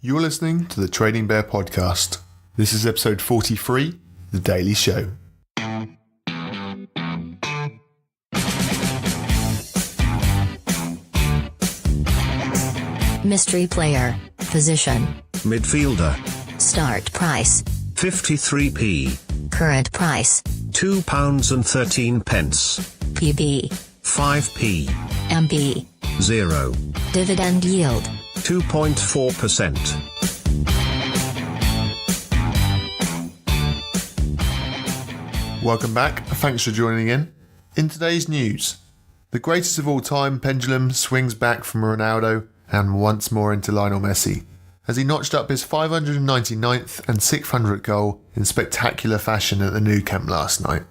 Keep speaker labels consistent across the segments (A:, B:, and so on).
A: You're listening to the Trading Bear podcast. This is episode 43, The Daily Show.
B: Mystery player. Position.
C: Midfielder.
B: Start price.
C: 53p.
B: Current price.
C: £2.13.
B: PB.
C: 5p.
B: MB.
C: 0.
B: Dividend yield.
C: 2.4%.
A: Welcome back, thanks for joining in. In today's news, the greatest of all time pendulum swings back from Ronaldo and once more into Lionel Messi, as he notched up his 599th and 600th goal in spectacular fashion at the Nou Camp last night.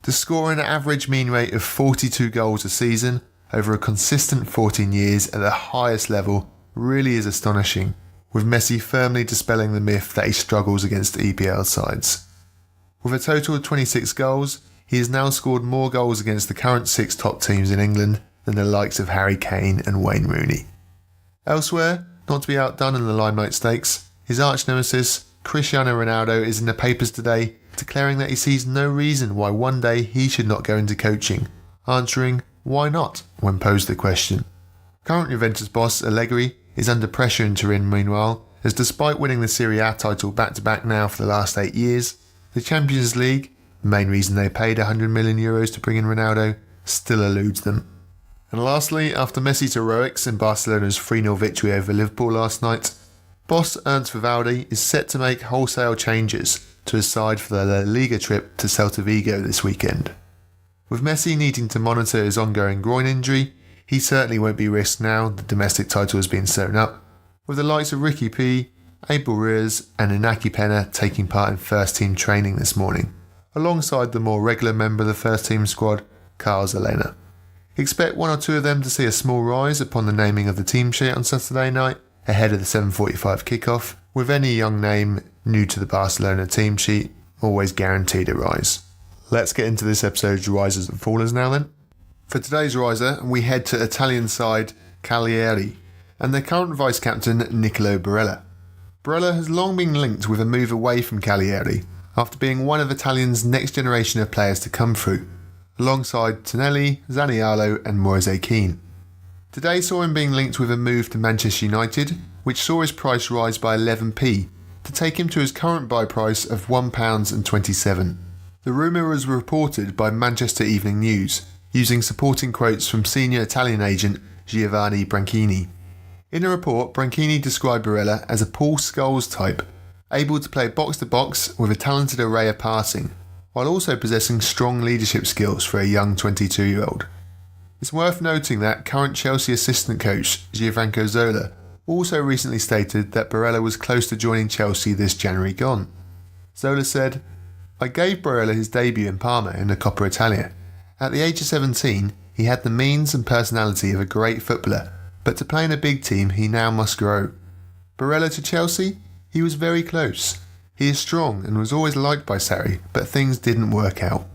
A: To score an average mean rate of 42 goals a season over a consistent 14 years at the highest level really is astonishing, with Messi firmly dispelling the myth that he struggles against EPL sides. With a total of 26 goals, he has now scored more goals against the current 6 top teams in England than the likes of Harry Kane and Wayne Rooney. Elsewhere, not to be outdone in the Limelight Stakes, his arch-nemesis Cristiano Ronaldo is in the papers today declaring that he sees no reason why one day he should not go into coaching, answering why not when posed the question. Current Juventus boss Allegri is under pressure in Turin meanwhile, as despite winning the Serie A title back-to-back now for the last 8 years, the Champions League, the main reason they paid €100 million to bring in Ronaldo, still eludes them. And lastly, after Messi's heroics in Barcelona's 3-0 victory over Liverpool last night, boss Ernst Vivaldi is set to make wholesale changes to his side for the La Liga trip to Celta Vigo this weekend. With Messi needing to monitor his ongoing groin injury, he certainly won't be risked now the domestic title has been sewn up, with the likes of Ricky P, Abel Ruiz and Inaki Pena taking part in first team training this morning, alongside the more regular member of the first team squad, Carlos Elena. Expect one or two of them to see a small rise upon the naming of the team sheet on Saturday night, ahead of the 7:45 kickoff, with any young name new to the Barcelona team sheet always guaranteed a rise. Let's get into this episode's risers and fallers now then. For today's riser, we head to Italian side Cagliari and their current vice-captain Nicolo Barella. Barella has long been linked with a move away from Cagliari after being one of Italian's next generation of players to come through, alongside Tonelli, Zaniolo and Moise Kean. Today saw him being linked with a move to Manchester United, which saw his price rise by 11p to take him to his current buy price of £1.27. The rumour was reported by Manchester Evening News, using supporting quotes from senior Italian agent Giovanni Branchini. In the report, Branchini described Barella as a Paul Scholes type, able to play box-to-box with a talented array of passing, while also possessing strong leadership skills for a young 22-year-old. It's worth noting that current Chelsea assistant coach Gianfranco Zola also recently stated that Barella was close to joining Chelsea this January gone. Zola said, "I gave Barella his debut in Parma in the Coppa Italia. At the age of 17, he had the means and personality of a great footballer, but to play in a big team he now must grow. Barella to Chelsea? He was very close. He is strong and was always liked by Sarri, but things didn't work out."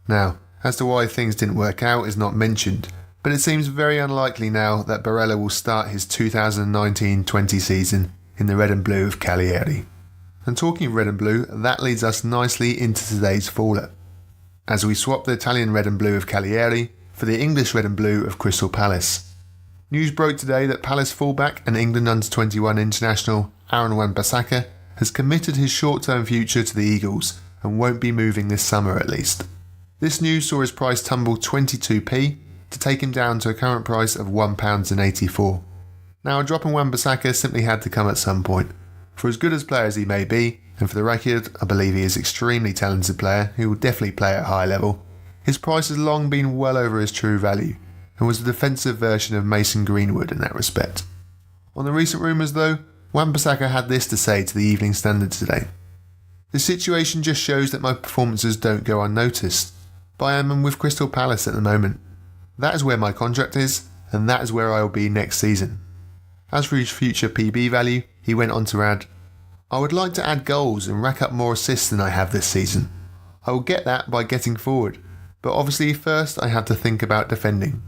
A: Now, as to why things didn't work out is not mentioned, but it seems very unlikely now that Barella will start his 2019-20 season in the red and blue of Cagliari. And talking red and blue, that leads us nicely into today's faller, as we swap the Italian red and blue of Cagliari for the English red and blue of Crystal Palace. News broke today that Palace fullback and England under-21 international Aaron Wan-Bissaka has committed his short-term future to the Eagles and won't be moving this summer at least. This news saw his price tumble 22p to take him down to a current price of £1.84. Now, a drop in Wan-Bissaka simply had to come at some point. For as good as player as he may be, and for the record, I believe he is an extremely talented player who will definitely play at a high level, his price has long been well over his true value, and was a defensive version of Mason Greenwood in that respect. On the recent rumours though, Wan-Bissaka had this to say to the Evening Standard today. "The situation just shows that my performances don't go unnoticed, but I am with Crystal Palace at the moment. That is where my contract is, and that is where I will be next season." As for his future PB value, he went on to add, "I would like to add goals and rack up more assists than I have this season. I will get that by getting forward, but obviously first I have to think about defending."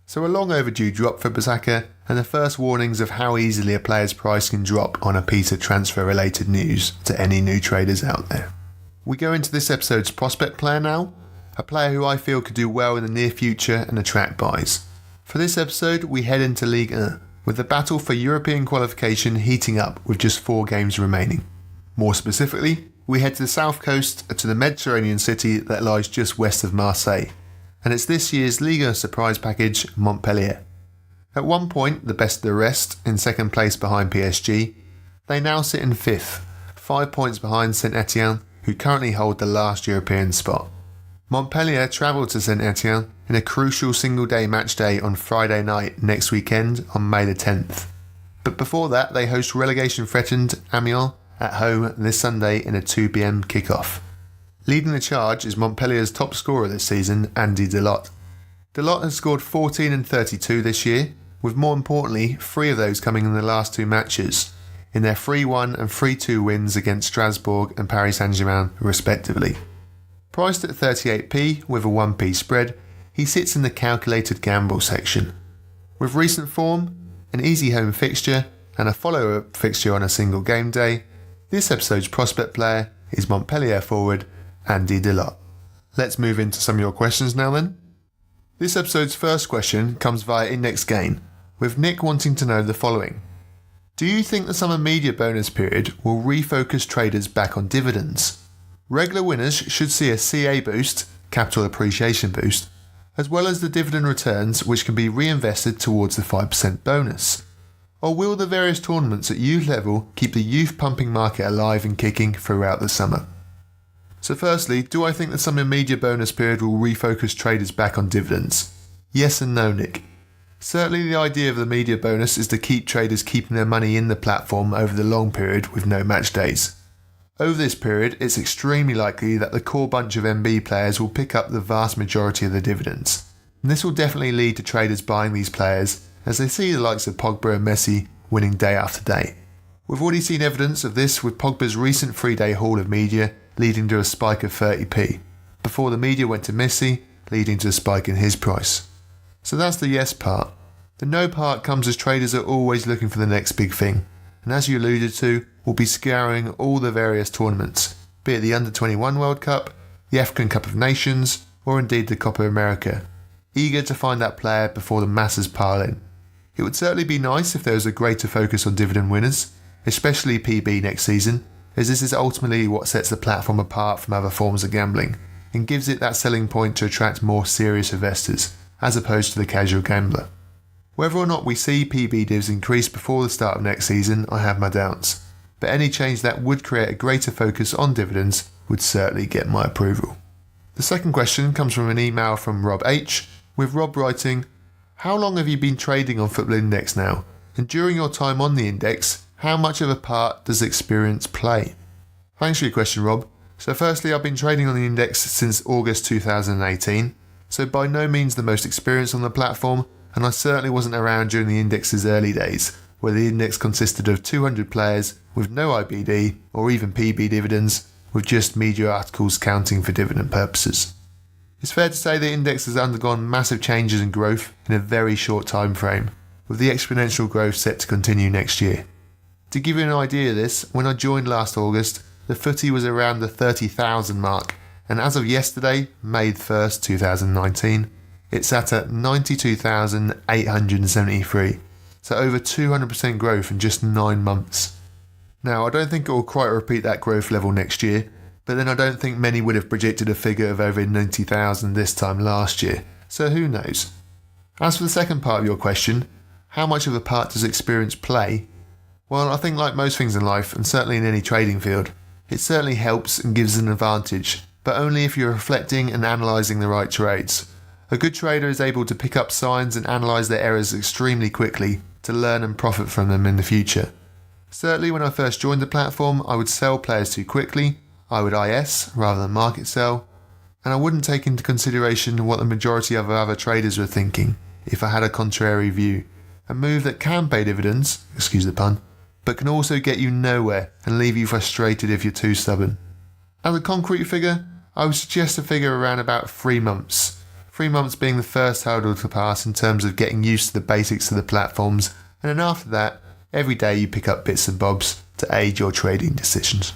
A: So a long overdue drop for Bissaka, and the first warnings of how easily a player's price can drop on a piece of transfer related news to any new traders out there. We go into this episode's prospect player now, a player who I feel could do well in the near future and attract buys. For this episode we head into Ligue 1, with the battle for European qualification heating up with just 4 games remaining. More specifically, we head to the south coast to the Mediterranean city that lies just west of Marseille, and it's this year's Ligue 1 surprise package, Montpellier. At one point the best of the rest, in second place behind PSG, they now sit in 5th, 5 points behind Saint Etienne, who currently hold the last European spot. Montpellier travel to Saint Etienne in a crucial single-day match day on Friday night next weekend on May the 10th. But before that they host relegation-threatened Amiens at home this Sunday in a 2 p.m. kickoff. Leading the charge is Montpellier's top scorer this season, Andy Delot. Delot has scored 14 and 32 this year, with more importantly 3 of those coming in the last 2 matches, in their 3-1 and 3-2 wins against Strasbourg and Paris Saint-Germain respectively. Priced at 38p with a 1p spread, he sits in the calculated gamble section. With recent form, an easy home fixture and a follow-up fixture on a single game day, this episode's prospect player is Montpellier forward Andy Delot. Let's move into some of your questions now then. This episode's first question comes via Index Gain, with Nick wanting to know the following. Do you think the summer media bonus period will refocus traders back on dividends? Regular winners should see a CA boost, capital appreciation boost, as well as the dividend returns which can be reinvested towards the 5% bonus. Or will the various tournaments at youth level keep the youth pumping market alive and kicking throughout the summer? So firstly, do I think the summer media bonus period will refocus traders back on dividends? Yes and no, Nick. Certainly the idea of the media bonus is to keep traders keeping their money in the platform over the long period with no match days. Over this period, it's extremely likely that the core bunch of MB players will pick up the vast majority of the dividends. And this will definitely lead to traders buying these players as they see the likes of Pogba and Messi winning day after day. We've already seen evidence of this with Pogba's recent 3-day haul of media leading to a spike of 30p, before the media went to Messi, leading to a spike in his price. So that's the yes part. The no part comes as traders are always looking for the next big thing, and as you alluded to, we'll be scouring all the various tournaments, be it the Under-21 World Cup, the African Cup of Nations, or indeed the Copa America, eager to find that player before the masses pile in. It would certainly be nice if there was a greater focus on dividend winners, especially PB next season, as this is ultimately what sets the platform apart from other forms of gambling, and gives it that selling point to attract more serious investors, as opposed to the casual gambler. Whether or not we see PB divs increase before the start of next season, I have my doubts, but any change that would create a greater focus on dividends would certainly get my approval. The second question comes from an email from Rob H, with Rob writing, how long have you been trading on Football Index now, and during your time on the index, how much of a part does experience play? Thanks for your question, Rob. So firstly, I've been trading on the index since August 2018, so by no means the most experienced on the platform, and I certainly wasn't around during the index's early days, where the index consisted of 200 players with no IBD or even PB dividends, with just media articles counting for dividend purposes. It's fair to say the index has undergone massive changes and growth in a very short time frame, with the exponential growth set to continue next year. To give you an idea of this, when I joined last August, the footy was around the 30,000 mark, and as of yesterday, May 1st, 2019, it's sat at 92,873, so over 200% growth in just 9 months. Now, I don't think it will quite repeat that growth level next year, but then I don't think many would have predicted a figure of over 90,000 this time last year, so who knows. As for the second part of your question, how much of a part does experience play? Well, I think like most things in life, and certainly in any trading field, it certainly helps and gives an advantage, but only if you're reflecting and analysing the right trades. A good trader is able to pick up signs and analyse their errors extremely quickly to learn and profit from them in the future. Certainly when I first joined the platform, I would sell players too quickly, I would IS rather than market sell, and I wouldn't take into consideration what the majority of other traders were thinking if I had a contrary view. A move that can pay dividends, excuse the pun, but can also get you nowhere and leave you frustrated if you're too stubborn. As a concrete figure, I would suggest a figure around about 3 months. 3 months being the first hurdle to pass in terms of getting used to the basics of the platforms, and then after that, every day you pick up bits and bobs to aid your trading decisions.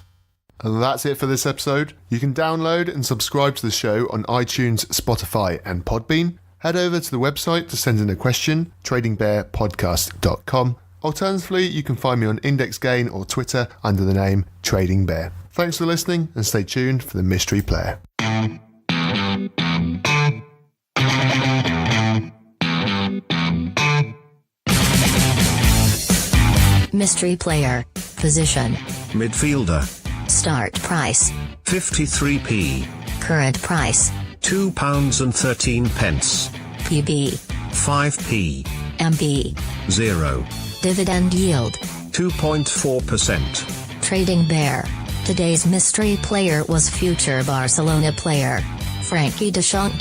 A: And that's it for this episode. You can download and subscribe to the show on iTunes, Spotify and Podbean. Head over to the website to send in a question, tradingbearpodcast.com. Alternatively, you can find me on Index Gain or Twitter under the name Trading Bear. Thanks for listening and stay tuned for the Mystery Player.
B: Mystery player. Position.
C: Midfielder.
B: Start price.
C: 53p.
B: Current price.
C: £2.13.
B: PB.
C: 5p.
B: MB.
C: 0.
B: Dividend yield.
C: 2.4%.
B: Trading Bear. Today's mystery player was future Barcelona player Frankie de Jong.